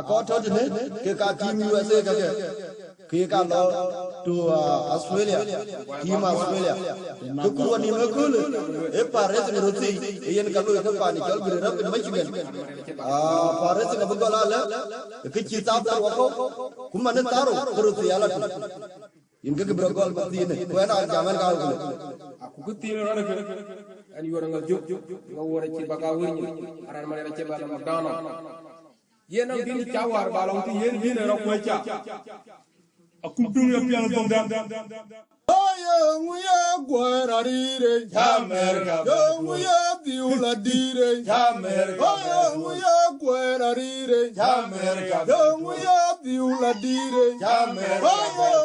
có thốt gì đấy cái cả team USA cái cả lo to Australia team Australia cái khu anh em cứ Paris này rồi thì yên cả lối cái pani chal bự lắm cái Michigan Paris này bây giờ là cái chi tao tao cũng mà nên tao rồi thì là yên cái bro goal bật đi này quên ăn jaman cao rồi aku ketin orang ke ani orang ngajuk ngawara ci bagawir ni aran mane ra ci bala magdano yena bin jawar balong ti yen bin ro ko cha akum tung ya pian tong da Muya guararire, America, muya diula dire, America, muya guararire, America, muya diula dire, America,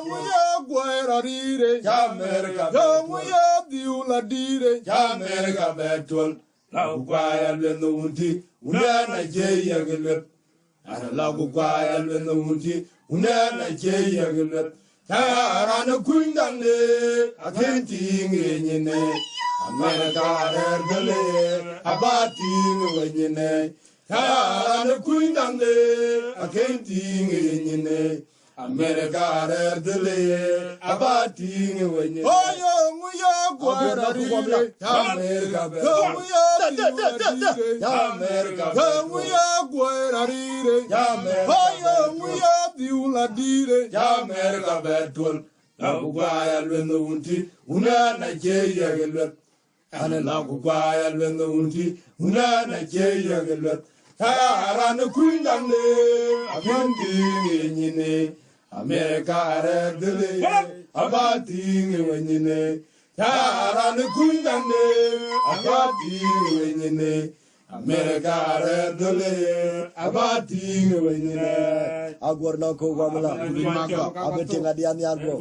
muya guararire, America, muya diula dire, America, betul, lau guaya leno unti, una Nigeria gelap, ana lau guaya leno unti, una Nigeria gelap. Tarana kundane akenting enyine America erdele abati wenyine Tarana kundane akenting enyine America erdele abati wenyine Oyo muya gwararire America muya America muya gwararire Oyo muya diula dire America betul lagu gwaya lwendo unti una Nigeria gelwet ana lagu gwaya lwendo unti una Nigeria gelwet arana kundane akendi nyine America erdele abati wenyine arana kundane abati wenyine America erdele abati wenyine agor na ko gamla abetinga dian yan bro